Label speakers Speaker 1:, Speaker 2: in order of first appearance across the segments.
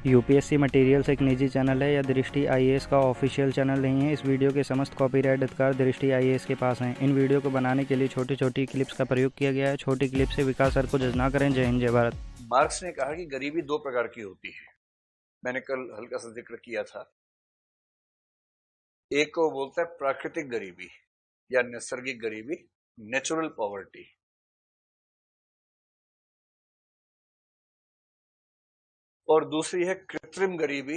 Speaker 1: UPSC materials एक निजी channel है। यह दृष्टि आईएएस का ऑफिशियल चैनल नहीं है। इस वीडियो के समस्त कॉपीराइट अधिकार दृष्टि आईएएस के पास हैं। इन वीडियो को बनाने के लिए छोटी छोटी क्लिप्स का प्रयोग किया गया है। छोटी क्लिप से विकास सर को जज ना करें। जय हिंद, जय भारत।
Speaker 2: मार्क्स ने कहा कि गरीबी दो प्रकार की होती है। मैंने कल हल्का सा जिक्र किया था। एक को बोलता है प्राकृतिक गरीबी या नैसर्गिक गरीबी, नेचुरल पॉवर्टी। और दूसरी है कृत्रिम गरीबी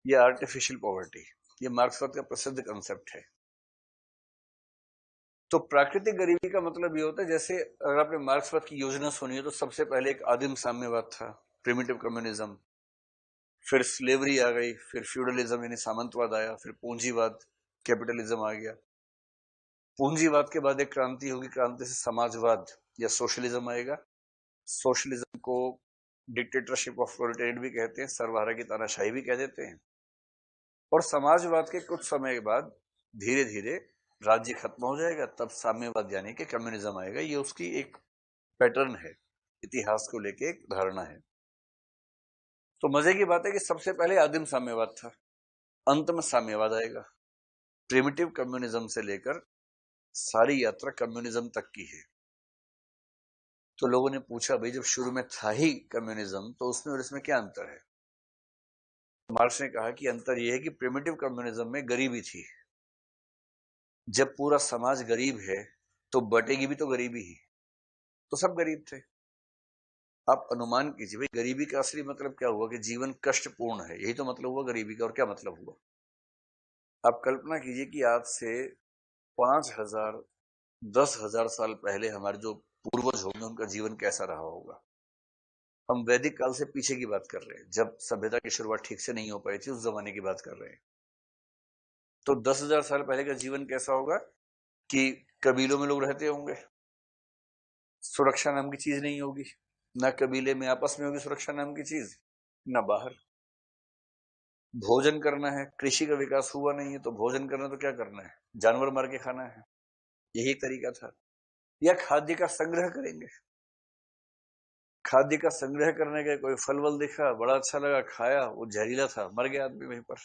Speaker 2: या आर्टिफिशियल पॉवर्टी। ये मार्क्सवाद का प्रसिद्ध कंसेप्ट है। तो प्राकृतिक गरीबी का मतलब ये होता है, जैसे अगर आपने मार्क्सवाद की योजना सुनी है तो सबसे पहले एक आदिम साम्यवाद था, प्रिमिटिव कम्युनिज्म। फिर स्लेवरी आ गई, फिर फ्यूडलिज्म यानी सामंतवाद आया, फिर पूंजीवाद, कैपिटलिज्म आ गया। पूंजीवाद के बाद एक क्रांति होगी, क्रांति से समाजवाद या सोशलिज्म आएगा। सोशलिज्म को डिक्टेटरशिप ऑफ प्रोलेटारिएट भी कहते हैं, सर्वहारा की तानाशाही भी कह देते हैं। और समाजवाद के कुछ समय बाद धीरे धीरे राज्य खत्म हो जाएगा, तब साम्यवाद यानी कि कम्युनिज्म आएगा। ये उसकी एक पैटर्न है, इतिहास को लेके एक धारणा है। तो मजे की बात है कि सबसे पहले आदिम साम्यवाद था, अंत में साम्यवाद आएगा। प्रिमिटिव कम्युनिज्म से लेकर सारी यात्रा कम्युनिज्म तक की है। तो लोगों ने पूछा, भाई जब शुरू में था ही कम्युनिज्म तो उसमें और इसमें क्या अंतर है? मार्क्स ने कहा कि अंतर यह है कि प्रिमिटिव कम्युनिज्म में गरीबी थी। जब पूरा समाज गरीब है तो बटेगी भी तो गरीबी ही, तो सब गरीब थे। आप अनुमान कीजिए, भाई गरीबी का असली मतलब क्या हुआ कि जीवन कष्टपूर्ण है, यही तो मतलब हुआ गरीबी का। और क्या मतलब हुआ? आप कल्पना कीजिए कि आज से 5,000 10,000 साल पहले हमारे जो पूर्वज होंगे उनका जीवन कैसा रहा होगा। हम वैदिक काल से पीछे की बात कर रहे हैं, जब सभ्यता की शुरुआत ठीक से नहीं हो पाई थी, उस जमाने की बात कर रहे हैं। तो 10,000 साल पहले का जीवन कैसा होगा कि कबीलों में लोग रहते होंगे, सुरक्षा नाम की चीज नहीं होगी, ना कबीले में आपस में होगी सुरक्षा नाम की चीज, ना बाहर। भोजन करना है, कृषि का विकास हुआ नहीं है, तो भोजन करना तो क्या करना है, जानवर मार के खाना है, यही तरीका था। या खाद्य का संग्रह करेंगे, खाद्य का संग्रह करने का कोई फल वल दिखा, बड़ा अच्छा लगा, खाया, वो जहरीला था, मर गया आदमी वहीं पर।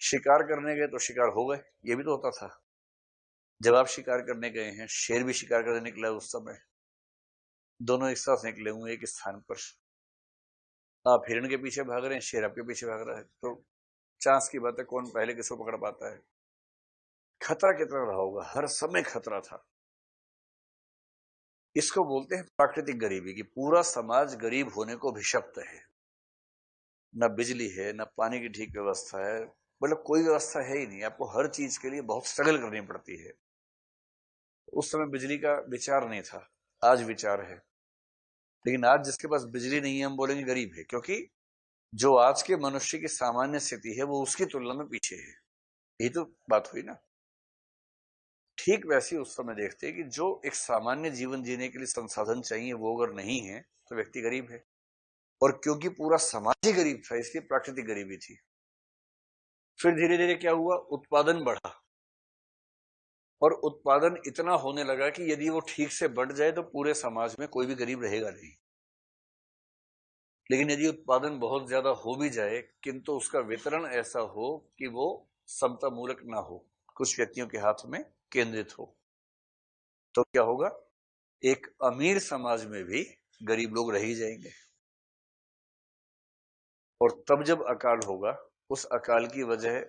Speaker 2: शिकार करने गए तो शिकार हो गए, ये भी तो होता था। जब आप शिकार करने गए हैं, शेर भी शिकार करने निकला उस समय, दोनों एक साथ निकले हुए एक स्थान पर। आप हिरण के पीछे भाग रहे हैं, शेर आपके पीछे भाग रहा है, तो चांस की बात है कौन पहले किसको पकड़ पाता है। खतरा कितना रहा होगा, हर समय खतरा था। इसको बोलते हैं प्राकृतिक गरीबी, की पूरा समाज गरीब होने को अभिशप्त है। न बिजली है, न पानी की ठीक व्यवस्था है, मतलब कोई व्यवस्था है ही नहीं। आपको हर चीज के लिए बहुत स्ट्रगल करनी पड़ती है। उस समय बिजली का विचार नहीं था, आज विचार है। लेकिन आज जिसके पास बिजली नहीं है, हम बोलेंगे गरीब है, क्योंकि जो आज के मनुष्य की सामान्य स्थिति है वो उसकी तुलना में पीछे है। यही तो बात हुई ना। ठीक वैसे ही उस समय देखते हैं कि जो एक सामान्य जीवन जीने के लिए संसाधन चाहिए वो अगर नहीं है तो व्यक्ति गरीब है। और क्योंकि पूरा समाज ही गरीब था, इसलिए प्राकृतिक गरीबी थी। फिर धीरे धीरे क्या हुआ, उत्पादन बढ़ा, और उत्पादन इतना होने लगा कि यदि वो ठीक से बढ़ जाए तो पूरे समाज में कोई भी गरीब रहेगा नहीं। लेकिन यदि उत्पादन बहुत ज्यादा हो भी जाए, किंतु उसका वितरण ऐसा हो कि वो समता मूलक ना हो, कुछ व्यक्तियों के हाथ में केंद्रित हो, तो क्या होगा, एक अमीर समाज में भी गरीब लोग रह ही जाएंगे। और तब जब अकाल होगा, उस अकाल की वजह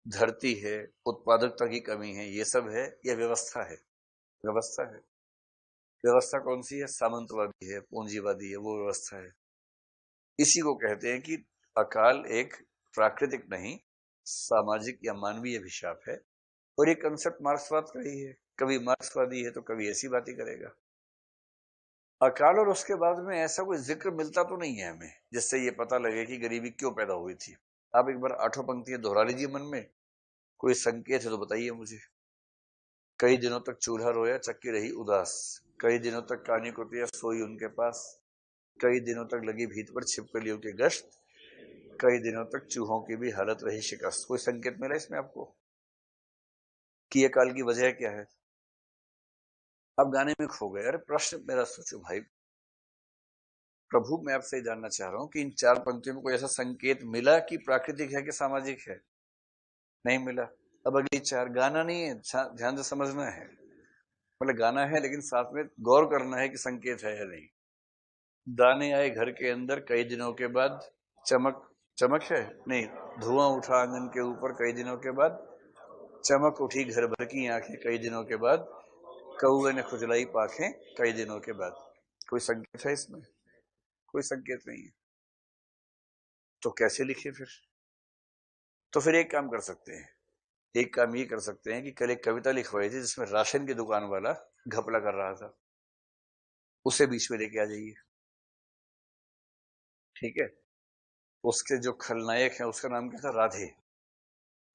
Speaker 2: धरती है, उत्पादकता की कमी है, ये सब है, यह व्यवस्था है। व्यवस्था है। व्यवस्था कौन सी है? सामंतवादी है, पूंजीवादी है, वो व्यवस्था है। इसी को कहते हैं कि अकाल एक प्राकृतिक नहीं, सामाजिक या मानवीय अभिशाप है। और ये कंसेप्ट मार्क्सवाद का ही है। कभी मार्क्सवादी है तो कभी ऐसी बात ही करेगा। अकाल और उसके बाद में ऐसा कोई जिक्र मिलता तो नहीं है हमें जिससे ये पता लगे कि गरीबी क्यों पैदा हुई थी। आप एक बार 8 पंक्तियां दोहरा लीजिए मन में, कोई संकेत है तो बताइए मुझे। कई दिनों तक चूल्हा रोया, चक्की रही उदास। कई दिनों तक कानी कुतिया सोई उनके पास। कई दिनों तक लगी भीत पर छिपकलियों की गश्त। कई दिनों तक चूहों की भी हालत रही शिकस्त। कोई संकेत मिला इसमें आपको कि ये काल की वजह क्या है? अब गाने में खो गए। अरे प्रश्न मेरा सोचो भाई, प्रभु मैं आपसे जानना चाह रहा हूं कि इन 4 पंक्तियों में कोई ऐसा संकेत मिला कि प्राकृतिक है कि सामाजिक है? नहीं मिला। अब अगली 4 गाना नहीं है, ध्यान से समझना है। मतलब गाना है लेकिन साथ में गौर करना है कि संकेत है या नहीं। दाने आए घर के अंदर कई दिनों के बाद, चमक, चमक है नहीं, धुआं उठा आंगन के ऊपर कई दिनों के बाद, चमक उठी घर भर की आंखें कई दिनों के बाद, कौवे ने खुजलाई पाखें कई दिनों के बाद। कोई संकेत है इसमें? कोई संकेत नहीं है। तो कैसे लिखे फिर? तो फिर एक काम कर सकते हैं, एक काम ये कर सकते हैं कि कल एक कविता लिखवाई थी जिसमें राशन की दुकान वाला घपला कर रहा था, उसे बीच में लेके आ जाइए। ठीक है? उसके जो खलनायक है उसका नाम क्या था? राधे।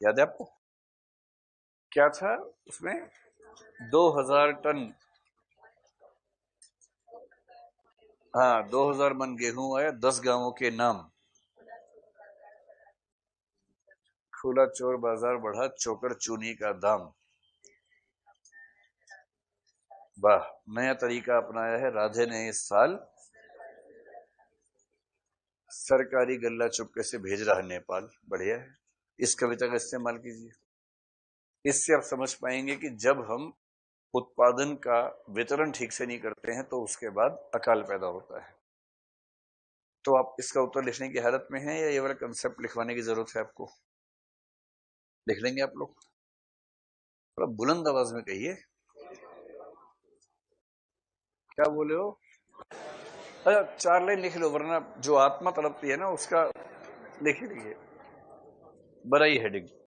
Speaker 2: याद है आपको? क्या था उसमें? 2000 टन, हाँ 2000 मन गेहूं आया, 10 गांवों के नाम, खुला चोर बाजार बढ़ा, चोकर चूनी का दाम। वाह, नया तरीका अपनाया है राधे ने इस साल, सरकारी गल्ला चुपके से भेज रहा है नेपाल। बढ़िया है, इस कविता का इस्तेमाल कीजिए। इससे आप समझ पाएंगे कि जब हम उत्पादन का वितरण ठीक से नहीं करते हैं तो उसके बाद अकाल पैदा होता है। तो आप इसका उत्तर लिखने की हालत में हैं या ये वाला कंसेप्ट लिखवाने की जरूरत है आपको? लिख लेंगे आप लोग? थोड़ा बुलंद आवाज में कहिए। क्या बोले हो? अच्छा 4 लाइन लिख लो, वरना जो आत्मा तड़पती है ना उसका लिख लीजिए, बड़ा ही हेडिंग।